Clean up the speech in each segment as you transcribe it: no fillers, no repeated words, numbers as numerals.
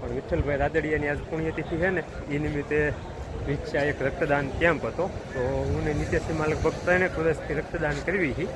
પણ વિઠ્ઠલભાઈ રાદડિયાની આજ પુણ્યતિથિ છે ને એ નિમિત્તે વિચ્છા એક રક્તદાન કેમ્પ હતો. તો હું ને નીતેશમાં લગભગ 3 વર્ષથી રક્તદાન કરવી હતી.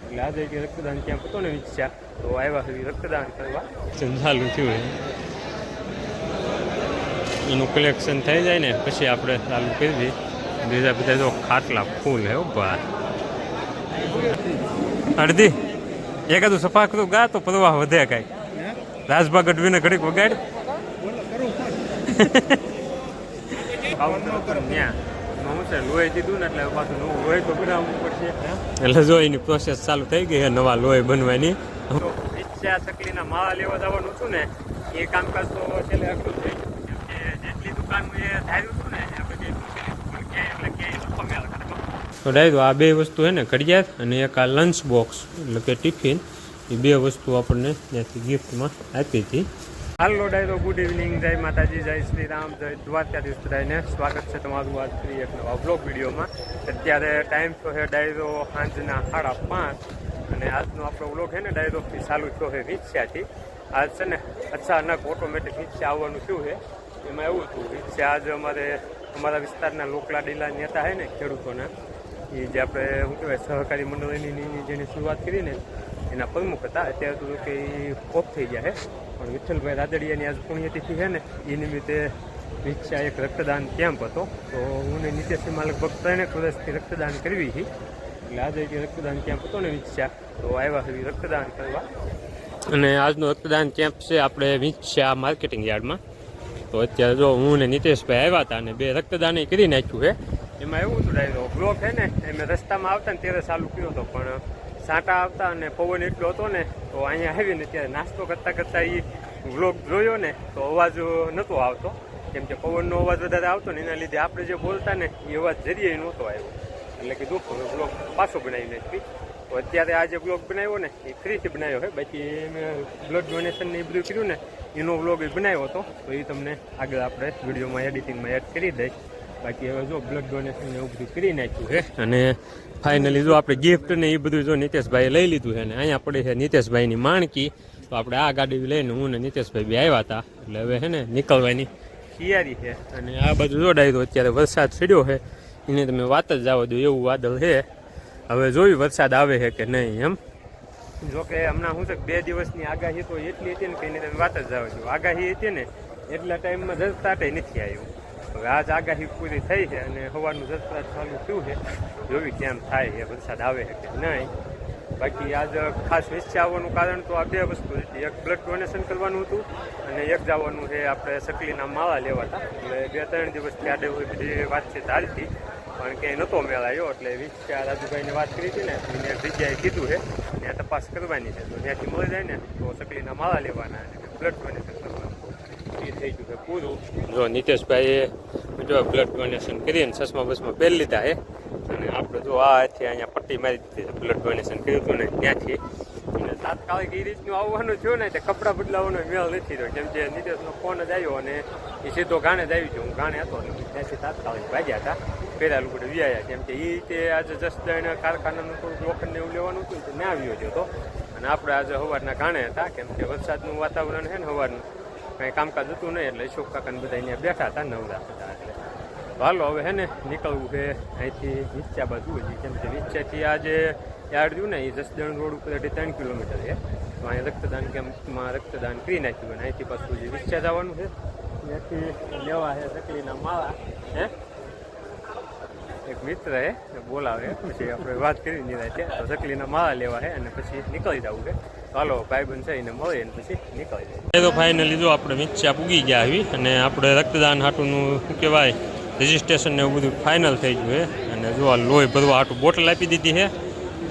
એટલે આજે કે રક્તદાન કેમ્પ હતો ને વિચ્છા, તો આવ્યા સુધી રક્તદાન કરવા ચાલુ થયું. એનું કલેક્શન થઈ જાય ને પછી આપણે ચાલુ કરી. બીજા બધા જો ખાટલા ફૂલ હે ઉભા અડધી એકાદું સફા કરું ગા તો પ્રવાહ વધે કાંઈ. રાજભા ગઢવીને ઘડીક વગાડ હું છે લોહી દીધું ને એટલે પાછું નવું લોહી તો બનાવવું પડશે. એટલે જો એની પ્રોસેસ ચાલુ થઈ ગઈ છે નવા લોહી બનવાની. ઈચ્છા ચકલીના માળા લેવા જવાનું હતું ને એ કામકાજ તો છેલ્લે અઘરું થઈ ગયું. કેમ કે જેટલી દુકાન એ ધાર્યું હતું ને આપણે તો ડાયરો આ બે વસ્તુ છે ને ઘડિયાળ અને એક આ લંચ બોક્સ એટલે કે ટિફિન, એ બે વસ્તુ આપણને ત્યાંથી ગિફ્ટમાં આપી હતી. હાલો ડાયરો, ગુડ ઇવનિંગ, જય માતાજી, જય શ્રી રામ, જય દ્વારકાધીશ બધાને. સ્વાગત છે તમારું આજ ફરી એક નવા બ્લોગ વિડીયોમાં. અત્યારે ટાઈમ તો છે ડાયરો સાંજના 5:30 અને આજનો આપણો બ્લોગ છે ને ડાયરો ચાલુ થયો છે વિચ્છાથી. આજ છે ને અચાનક ઓટોમેટિક વિચ્છા આવવાનું થયું છે. એમાં એવું હતું, વિચ્છા આજ અમારા વિસ્તારના લોકલા ડીલા નેતા છે ને ખેડૂતોના, એ જે આપણે શું કહેવાય સહકારી મંડળીની જેની શરૂઆત કરી ને એના પ્રમુખ હતા. અત્યારે તો કે એ ઓફ થઈ ગયા છે, પણ વિઠ્ઠલભાઈ રાદડિયાની આજ પુણ્યતિથિ છે ને એ નિમિત્તે વિચ્છા એક રક્તદાન કેમ્પ હતો. તો હું ને નીતેશમાં લગભગ 3 વર્ષથી રક્તદાન કરવી હતી. એટલે આજે કે રક્તદાન કેમ્પ હતો ને વિચ્છા, તો આવ્યા સુધી રક્તદાન કરવા. અને આજનો રક્તદાન કેમ્પ છે આપણે વિચ્છા માર્કેટિંગ યાર્ડમાં. તો અત્યારે જો હું ને નીતેશભાઈ આવ્યા હતા અને 2 રક્તદાન કરી નાખ્યું છે. એમાં એવું હતું ડાયરો બ્લોક છે ને એમ રસ્તામાં આવતા ને ત્યારે ચાલુ કર્યો હતો, પણ સાંટા આવતા અને પવન એટલો હતો ને તો અહીંયા આવીને ત્યારે નાસ્તો કરતાં કરતાં એ વ્લોગ જોયો ને તો અવાજ નહોતો આવતો. કેમ કે પવનનો અવાજ વધારે આવતો ને એના લીધે આપણે જે બોલતા ને એ અવાજ જરીએ નહોતો આવ્યો. એટલે કે દુઃખ બ્લોગ પાછો બનાવી નાખી. તો અત્યારે આ જે બ્લોગ બનાવ્યો ને એ ફ્રીથી બનાવ્યો છે. બાકી મેં બ્લડ ડોનેશન ને એ બધું કર્યું ને એનો વ્લોગ એ બનાવ્યો હતો, તો એ તમને આગળ આપણે વિડીયોમાં એડિટિંગમાં એડ કરી દઈશ. બાકી હવે જો બ્લડ ડોનેશન ને એવું બધું કરી નાખ્યું છે. અને ફાઇનલી જો આપણે ગિફ્ટ ને એ બધું જો નીતેશભાઈએ લઈ લીધું છે ને અહીંયા પડી છે નીતેશભાઈની માણકી. તો આપણે આ ગાડી લઈને હું ને નીતેશભાઈ બી આવ્યા હતા. એટલે હવે છે ને નીકળવાની તૈયારી છે. અને આ બાજુ જો ડાયરો અત્યારે વરસાદ ચડ્યો છે, એને તમે વાત જ જવા દો એવું વાદળ છે. હવે જોયું વરસાદ આવે છે કે નહીં એમ. જોકે હમણાં શું છે 2 દિવસની આગાહી તો એટલી હતી ને કે એને તમે વાત જ જવા દો. આગાહી હતી ને એટલા ટાઈમમાં જરતાટે નથી આવ્યું. હવે આજ આગાહી પૂરી થઈ છે અને સવારનું જરતાટ ચાલુ થયું છે. જોવી કેમ થાય છે, વરસાદ આવે છે કે નહીં. બાકી આજ ખાસ વિચ્છા આવવાનું કારણ તો આ 2 વસ્તુ હતી. એક બ્લડ ડોનેશન કરવાનું હતું અને એક જવાનું છે આપણે ચકલીના માળા લેવા હતા. એટલે 2-3 દિવસથી આડે બધી વાતચીત હાલતી પણ ક્યાંય નહોતો મેળાયો. એટલે વિચ્છા રાજુભાઈને વાત કરી હતી ને એને જગ્યાએ કીધું છે ત્યાં તપાસ કરવાની છે. તો ત્યાંથી મળી જાય ને તો ચકલીના માળા લેવાના અને બ્લડ ડોનેશન કરવાનું એ થઈ ગયું છે પૂરું. જો નીતેશભાઈએ જો બ્લડ ડોનેશન કરીને ચશ્મા બસમાં પહેરી લીધા છે. અને આપણે જો આથી અહીંયા પટ્ટી મારી દીધી છે બ્લડ ડોનેશન કર્યું હતું ને ત્યાંથી. અને તાત્કાલિક એ રીતનું આવવાનું થયું ને તે કપડાં બદલાવાનો મેળ નથી રહ્યો. કેમ કે નીતેશનો ફોન જ આવ્યો અને એ સીધો ગાણે જ આવી ગયો. હું ગાણે હતો એટલે ત્યાંથી તાત્કાલિક ભાગ્યા હતા. પહેલાં લોકો વ્યાયા. કેમ કે એ તે આજે જસદણ કારખાનાનું થોડુંક લોખંડને એવું લેવાનું હતું તો ના આવ્યો હતો. અને આપણે આજે સવારના ગાણે હતા. કેમ કે વરસાદનું વાતાવરણ છે ને સવારનું કંઈ કામકાજ હતું નહીં. એટલે અશોક કાકાને બધા અહીંયા બેઠા હતા નવરા હતા. એટલે હાલો હવે હે ને નીકળવું છે અહીંથી વિચ્છા બાજુ હજી. કેમ કે વિચ્છાથી આ જે યાર્ડ રહ્યું ને એ જસદણ રોડ ઉપર 3 કિલોમીટર છે. તો અહીંયા રક્તદાન કેમ્પમાં રક્તદાન કરી નાખ્યું. અને અહીંથી પાછું જે વિચ્છા જવાનું છે ત્યાંથી લેવા છે ચકલીના માળા. હે એક મિત્ર હે બોલાવે પછી આપણે વાત કરી નિરાતે. તો ચકલીના માળા લેવા છે અને પછી નીકળી જવું છે. હાલો ભાઈબંધ છે એને મળીએ ને પછી નીકળી જાય. તો ફાઇનલી જો આપણે વિચ્છા પૂગી ગયા આવી અને આપણે રક્તદાન હાટુનું શું કહેવાય રજિસ્ટ્રેશન ને એવું બધું ફાઇનલ થઈ ગયું છે. અને જો આ લોહી ભરવા હાટું બોટલ આપી દીધી છે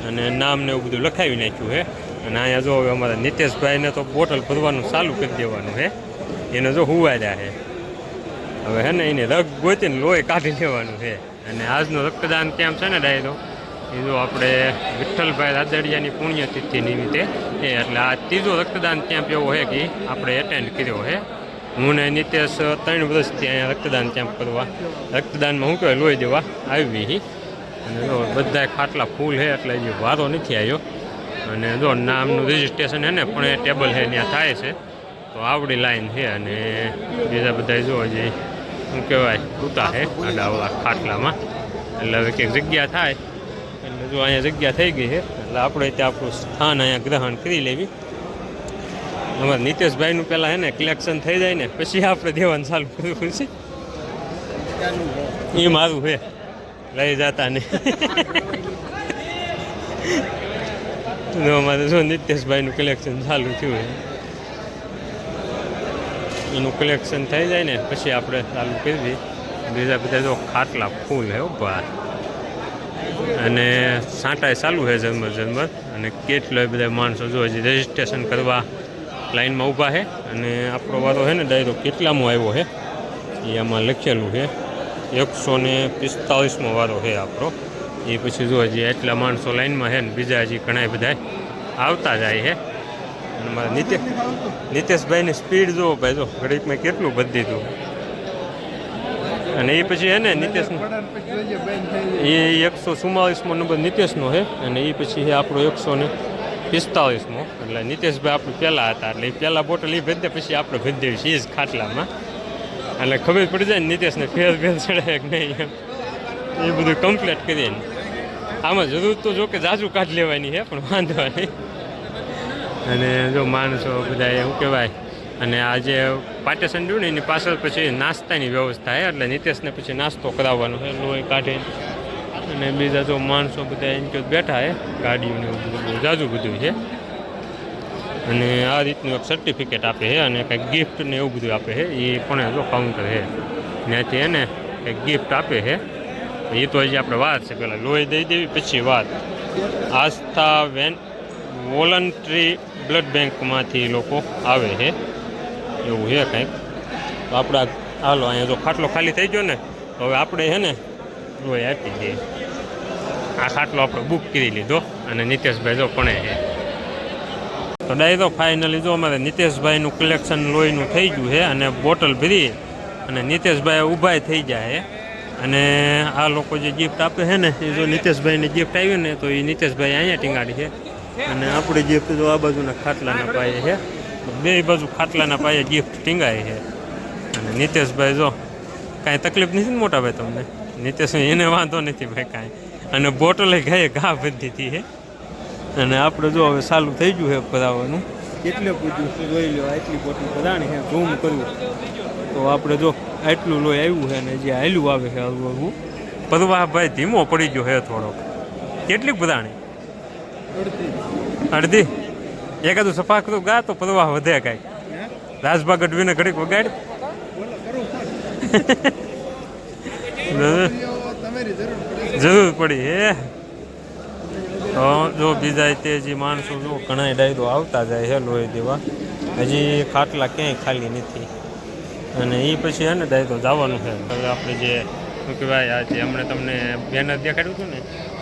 અને નામ ને એવું બધું લખાવી નાખ્યું છે. અને અહીંયા જો હવે અમારા નીતેશભાઈને તો બોટલ ભરવાનું ચાલુ કરી દેવાનું છે. એને જો હુવાડ્યા છે. હવે હે ને એને રગ ગોતીને લોહી કાઢી લેવાનું છે. અને આજનો રક્તદાન કેમ્પ છે ને ડાયરો એ જો આપણે વિઠ્ઠલભાઈ રાદડિયાની પુણ્યતિથિ નિમિત્તે એટલે આ 3જો રક્તદાન કેમ્પ એવો છે કે આપણે એટેન્ડ કર્યો છે. હું ને નીતેશ 3 વર્ષથી અહીંયા રક્તદાન કેમ્પ કરવા રક્તદાનમાં શું કહેવાય લોહી દેવા આવી. અને જો બધા ખાટલા ફૂલ છે એટલે હજી વારો નથી આવ્યો. અને જો નામનું રજિસ્ટ્રેશન છે ને પણ એ ટેબલ છે ત્યાં થાય છે. તો આવડી લાઈન છે. અને બીજા બધા જો હજી શું કહેવાય ઉતા છે આડાવડા ખાટલામાં, એટલે હવે કંઈક જગ્યા થાય એટલે જો અહીંયા જગ્યા થઈ ગઈ છે એટલે આપણે ત્યાં આપણું સ્થાન અહીંયા ગ્રહણ કરી લેવી. અમારા નીતેશભાઈનું પહેલાં હે ને કલેક્શન થઈ જાય ને પછી આપણે દેવાનું ચાલુ કરવું છે. એ મારું છે લઈ જતા નહીં. અમારે જો નીતેશભાઈનું કલેક્શન ચાલુ થયું છે, એનું કલેક્શન થઈ જાય ને પછી આપણે ચાલુ કરવી. બીજા બધા જો ખાટલા ફૂલ છે બહાર, અને સાંટાય ચાલુ છે ઝરમર. અને કેટલોય બધા માણસો જો હજી રજિસ્ટ્રેશન કરવા લાઈનમાં ઊભા છે. અને આપણો વારો છે ને ડાયરો કેટલામો આવ્યો છે એ આમાં લખેલું છે, 145મો વારો છે આપણો. એ પછી જો હજી એટલા માણસો લાઈનમાં છે ને બીજા હજી ઘણા બધા આવતા જાય છે. અને મારા નીતેશભાઈની સ્પીડ જુઓ ભાઈ, જો ઘડીકમાં કેટલું બધી દીધું. અને એ પછી છે ને નીતેશનો એ 144મો નંબર નીતેશનો છે, અને એ પછી છે આપણો 145મો. એટલે નીતેશભાઈ આપણું પહેલાં હતા એટલે એ પહેલાં બોટલ એ ભેજ દે પછી આપણે ભેજ દેવી છીએ જ ખાટલામાં. એટલે ખબર પડી જાય ને નીતેશને ફેર ચડાય કે નહીં એમ, એ બધું કમ્પ્લીટ કરીએ ને. આમાં જરૂર તો જો કે જાજુ કાઢ લેવાની છે પણ વાંધો નહીં. અને જો માણસો બધા શું કહેવાય, અને આ જે પાર્ટેશન રહ્યું ને એની પાછળ પછી નાસ્તાની વ્યવસ્થા છે, એટલે નીતેશને પછી નાસ્તો કરાવવાનો છે લોહી કાઢીને. અને બીજા જો માણસો બધા એમ કે બેઠા છે, ગાડીઓને બધું જાજુ બધું છે. અને આ રીતનું એક સર્ટિફિકેટ આપે છે અને કંઈક ગિફ્ટ ને એવું બધું આપે છે. એ પણ જો કાઉન્ટર છે ત્યાંથી એને કંઈક ગિફ્ટ આપે છે. એ તો હજી આપણે વાત છે, પહેલાં લોહી દઈ દેવી પછી વાત. આસ્થા વોલન્ટરી બ્લડ બેંકમાંથી લોકો આવે છે એવું છે કંઈક. તો આપણે હાલો અહીંયા જો ખાટલો ખાલી થઈ ગયો ને તો હવે આપણે છે ને લોહી આપી દઈએ. આ ખાટલો આપણે બુક કરી લીધો અને નીતેશભાઈ જો પણ છે. તો ડાયરો ફાઇનલી જો અમારે નીતેશભાઈનું કલેક્શન લોહીનું થઈ ગયું છે અને બોટલ ભરી અને નીતેશભાઈ ઊભા થઈ જાય. અને આ લોકો જે ગિફ્ટ આપે છે ને એ જો નીતેશભાઈને ગિફ્ટ આવી ને તો એ નીતેશભાઈ અહીંયા ટીંગાડી છે. અને આપણી ગિફ્ટ જો આ બાજુના ખાટલાના પાયે છે, બે બાજુ ખાટલાના પાયે ગિફ્ટ ટીંગાય છે. અને નીતેશભાઈ જો કાંઈ તકલીફ નથી ને મોટા ભાઈ તમને? નીતેશ એને વાંધો નથી ભાઈ કાંઈ. અને બોટલે ગાયે ઘા બધી છે. અને આપણે જો હવે ચાલુ થઈ ગયું છે ભરાવાનું. એટલે પૂછ્યું જોઈ લો આટલી બોટલ ભરાણી છે, ઝૂમ કરવું તો આપણે જો આટલું લોહી આવ્યું છે. અને જે હાલ્યું આવે છે હળવું પરવાહ ભાઈ ધીમો પડી ગયો છે થોડોક. કેટલીક ભરાણી? અડધી. એકાદું સફા કરું ગા તો પરવાહ વધે કાંઈક. રાજભા ગઢવીને ઘડીક વગાડ. જરૂર પડી હે. તો જો બીજા તે જે માણસો જો ઘણા ડાયરો આવતા જાય છે લોહી દેવા, હજી ખાટલા ક્યાંય ખાલી નથી. અને એ પછી છે ને ડાયરો જવાનું છે. હવે આપણે જે શું કહેવાય આ જે હમણાં તમને બેનર દેખાડ્યું હતું ને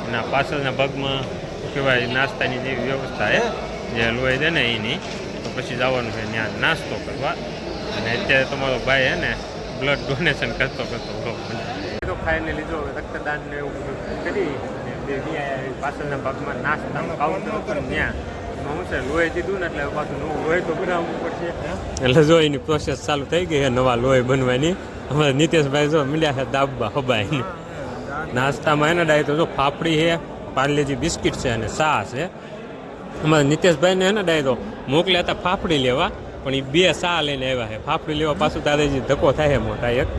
એના પાછળના ભાગમાં શું કહેવાય નાસ્તાની જે વ્યવસ્થા છે જે લોહી દે ને એની, તો પછી જવાનું છે ત્યાં નાસ્તો કરવા. અને અત્યારે તમારો ભાઈ છે ને બ્લડ ડોનેશન કરતો તો ફાઇનલી જો રક્તદાન ને એવું બધું કરી પાછળના ભાગમાં નાસ્તાનું કાઉન્ટર હતું ને ત્યાં હું છે લોહી દીધું ને એટલે પાછું નવું લોહી તો બનાવવું પડશે. એટલે જો એની પ્રોસેસ ચાલુ થઈ ગઈ છે નવા લોહી બનવાની. અમારે નીતેશભાઈ જો મળ્યા છે દાબવા હબાઈને. નાસ્તામાં એને ડાય તો જો ફાફડી છે, પાર્લેજી બિસ્કિટ છે અને ચા છે. અમારે નીતેશભાઈને એને ડાય તો મોકલ્યા હતા ફાફડી લેવા, પણ એ 2 ચા લઈને આવ્યા છે. ફાફડી લેવા પાછું તારે જે ધક્કો થાય છે મોટા એક.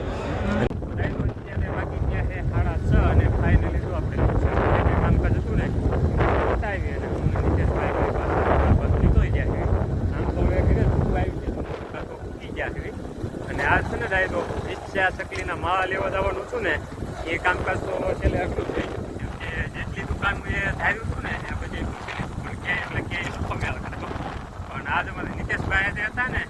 અને આ છે ને ડાયરો ઈચ્છા શકલીના માળા લેવા જવાનું હતું ને એ કામકાજ તો છેલ્લે અઘરું થઈ ગયું. કે જેટલી દુકાન એ ધાર્યું હતું ને એ બધી પણ ક્યાંય એટલે ક્યાંય નફો મેળ કરતો. પણ આજ અમારે નીતેશભાઈ જે હતા ને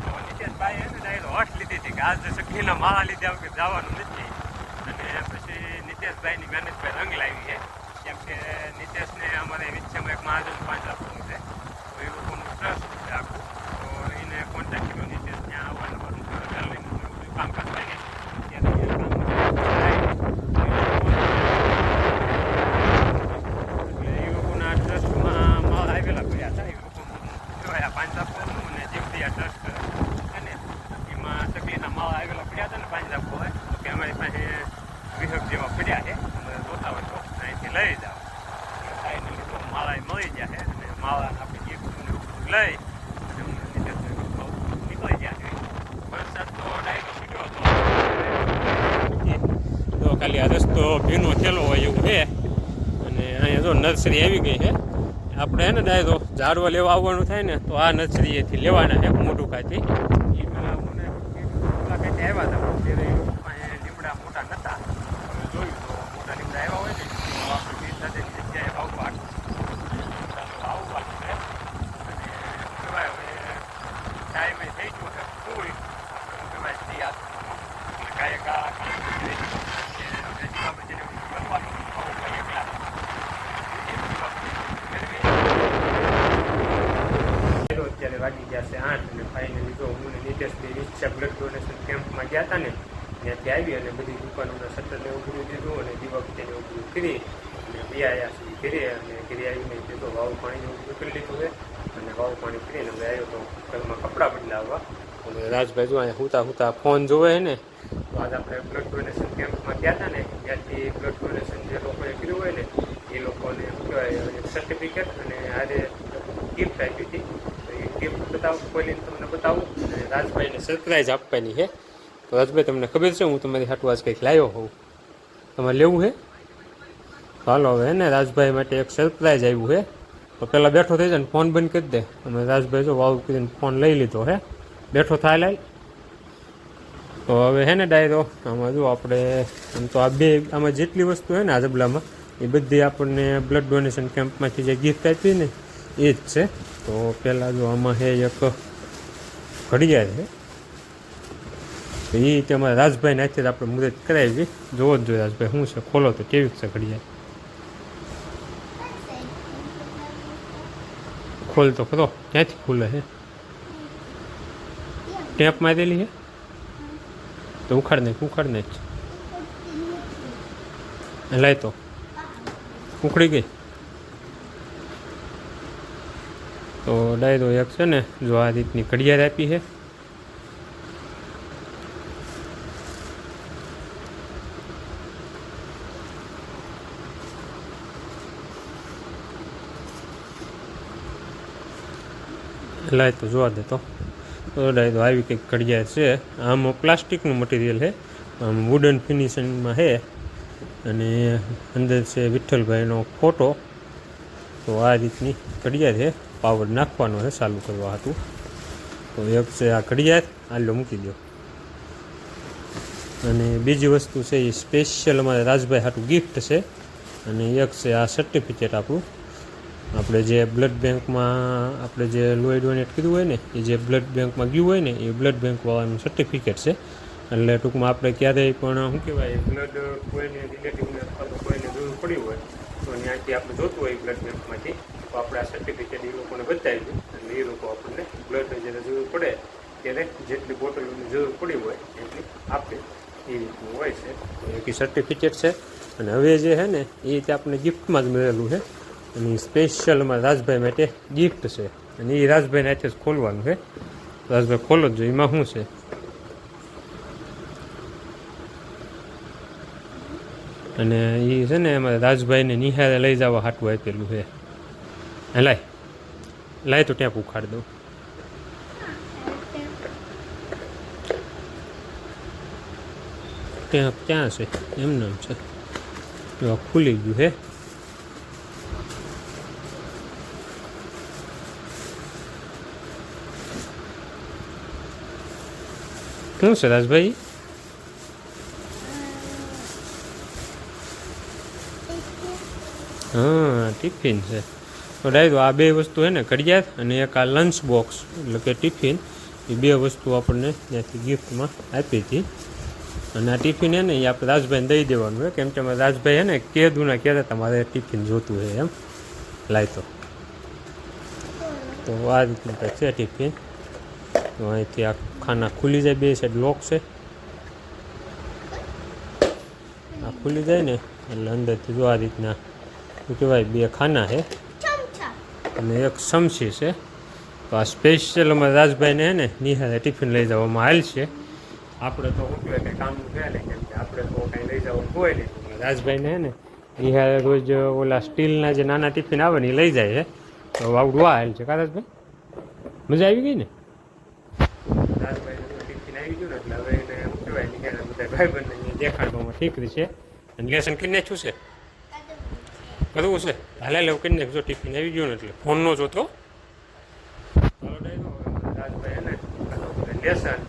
તો નીતેશભાઈએ ને ડાયરો હઠ લીધી હતી કે આજ શકલીના માળા લીધા વગર જવાનું નથી. અને પછી નીતેશભાઈની મહેનતભાઈ રંગ લાવી છે. કેમ કે નીતેશને અમારે વિચ્છામાં એક મહાજન 5 આપવાનું છે, તો એ લોકોનું ટ્રસ્ટ છે આખું. તો એને કોન્ટેક્ટ કર્યો નીતેશ ત્યાં આવવાનું કામકાજ થાય એટલે એ લોકોના ટ્રસ્ટમાં માલ આવેલા પડ્યા હતા. એ લોકો 5 આપવાનું અને જેમથી આ ટ્રસ્ટ ખાલી આ રસ્તો ભીનો થયેલો હોય એવું છે. અને અહીંયા જો નર્સરી આવી ગઈ છે. આપણે હે ને ડાયરો ઝાડવા લેવા આવવાનું થાય ને તો આ નર્સરીએથી લેવાના છે મોટું કાંઈથી. એ પેલા મને કાંઈથી આવ્યા હતા ત્યારે લીમડા મોટા નહોતા. જોયું તો મોટા લીમડા આવ્યા હોય ને તો આપણે બી સાથે જગ્યાએ આવવા છે. અને ટાઈમે થઈ ગયો છે ફૂલ કહેવાય તૈયાર અત્યારે વાગી ગયા છે 8 અને ફાઇનલી જો હું નીતેશભાઈ રિક્ષા બ્લડ ડોનેશન કેમ્પમાં ગયા હતા ને ત્યાંથી આવી અને બધી દુકાનોના શટર ને એવું બધું દીધું અને દીવાબત્તીને એવું બધું કરી અને બે આવ્યા સુધી ઘરે અને ઘરે આવીને તો વાવ પાણી એવું બધું કરી લીધું છે અને વાવ પાણી કરીને હવે આવ્યો તો ઘરમાં કપડાં બદલાવવા. અને રાજભાઈ જો અહીંયા હુતા ફોન જોવે છે ને તો આજે આપણે બ્લડ ડોનેશન કેમ્પમાં ગયા હતા ને ત્યાંથી બ્લડ ડોનેશન જે લોકોએ કર્યું હોય ને એ લોકોને શું કહેવાય સર્ટિફિકેટ અને આજે ગિફ્ટ આપી હતી. તો એ ગિફ્ટ બતાવું ખોલીને તમને બતાવું અને રાજભાઈને સરપ્રાઈઝ આપવાની છે. તો રાજભાઈ તમને ખબર છે હું તમારી હાટું આજ કંઈક લાવ્યો હોઉં, તમારે લેવું છે? ચાલો હવે ને રાજભાઈ માટે એક સરપ્રાઈઝ આવ્યું છે. તો પહેલાં બેઠો થઈ જાય ને ફોન બંધ કરી દે. અમે રાજભાઈ જો વાવ કરીને ફોન લઈ લીધો હે, બેઠો થાય લાય. તો હવે હે ને ડાયરો આમાં જો આપણે આમ તો આ બે આમાં જેટલી વસ્તુ છે ને આ જબલામાં એ બધી આપણને બ્લડ ડોનેશન કેમ્પમાંથી જે ગિફ્ટ આપી ને એ જ છે. તો પહેલાં જો આમાં છે એક ઘડિયાળ છે. તો એ તમારા રાજભાઈને હાથે આપણે મુહૂર્ત કરાવી જોવો જ જોઈએ. રાજભાઈ શું છે ખોલો તો કેવી છે ઘડિયાળ, ખોલ તો ખરો. ક્યાંથી ખુલે છે? ટેપ મારેલી છે તો ઉખાડ નાખ લાય તો ઉખડી ગઈ. તો ડાયરો એક છે ને જો આ રીતની ઘડિયાળ આપી છે. લાય તો જોવા દે તો ડાયરો આવી કંઈક ઘડિયાળ છે. આમ પ્લાસ્ટિકનું મટીરિયલ છે, આમ વુડન ફિનિશિંગમાં છે અને અંદર છે વિઠ્ઠલભાઈનો ફોટો. તો આ રીતની ઘડિયાળ છે, પાવર નાખવાનો છે ચાલુ કરવા હતું. તો એક છે આ ઘડિયાળ આલો મૂકી દો. અને બીજી વસ્તુ છે એ સ્પેશિયલ અમારે રાજભાઈ હાટું ગિફ્ટ છે. અને એક છે આ સર્ટિફિકેટ આપણું, આપણે જે બ્લડ બેંકમાં આપણે જે લોહી ડોનેટ કર્યું હોય ને એ જે બ્લડ બેંકમાં ગયું હોય ને એ બ્લડ બેંકવાળાનું સર્ટિફિકેટ છે. એટલે ટૂંકમાં આપણે ક્યારેય પણ શું કહેવાય બ્લડ કોઈને રિલેટિવને અથવા તો કોઈને જરૂર પડી હોય તો ત્યાંથી આપણે જોતું હોય બ્લડ બેંકમાંથી તો આપણે આ સર્ટિફિકેટ એ લોકોને બતાવી દઈએ એટલે એ લોકો આપણને બ્લડની જ્યારે જરૂર પડે ત્યારે જેટલી બોટલોની જરૂર પડી હોય એટલી આપે એ રીતનું હોય છે. એક સર્ટિફિકેટ છે. અને હવે જે છે ને એ રીતે આપણે ગિફ્ટમાં જ મળેલું છે અને સ્પેશિયલ અમારા રાજભાઈ માટે ગિફ્ટ છે. અને એ રાજભાઈને હાથે જ ખોલવાનું છે. રાજભાઈ ખોલો જ જોઈએ એમાં શું છે. અને એ છે ને અમારે રાજભાઈને નિહાળે લઈ જવા હાટું આપેલું છે. લાય તો ટેપ ઉખાડ દઉં. ટેપ ક્યાં છે? એમને એમ છે, ખુલી ગયું છે. શું છે રાજભાઈ? હા ટિફિન છે. તો ડાયરો આ બે વસ્તુ છે ને ઘડિયાળ અને એક આ લંચ બોક્સ એટલે કે ટિફિન એ બે વસ્તુ આપણને ત્યાંથી ગિફ્ટમાં આપી હતી. અને આ ટિફિન છે ને એ આપણે રાજભાઈને દઈ દેવાનું હોય કેમ કે અમારે રાજભાઈ છે ને કહેતા તમારે ટિફિન જોતું હોય એમ. લાય તો આ રીતનું કંઈક છે ટિફિન. તો અહીંથી આ ખાના ખુલી જાય, બે સાઈડ લોક છે, આ ખુલી જાય ને એટલે અંદરથી જો આ રીતના શું કહેવાય બે ખાના છે અને એક સમસી છે. તો આ સ્પેશિયલ અમારા રાજભાઈને છે ને નિહાળે ટિફિન લઈ જવામાં આવેલ છે. આપણે તો શું કહેવાય કંઈ કામનું છે ને કેમ કે આપણે તો કંઈ લઈ જવાનું હોય નહીં. રાજભાઈને છે ને નિહાળે રોજ ઓલા સ્ટીલના જે નાના ટિફિન આવે ને એ લઈ જાય છે. તો આવડું આ હાલ છે કા રાજભાઈ? મજા આવી ગઈ ને? રાજભાઈને ટિફિન આવી ગયું ને એટલે હવે એને શું કહેવાય નિહાળે બધા ભાઈબંધને દેખાડવામાં ઠીક છે. અને લેસન કરી નાખ્યું છે કરવું છે હાલે લેવું કરી નાખજો ટિફિન આવી ગયો ને એટલે ફોન નો જોતો રાજભાઈ એને લેસન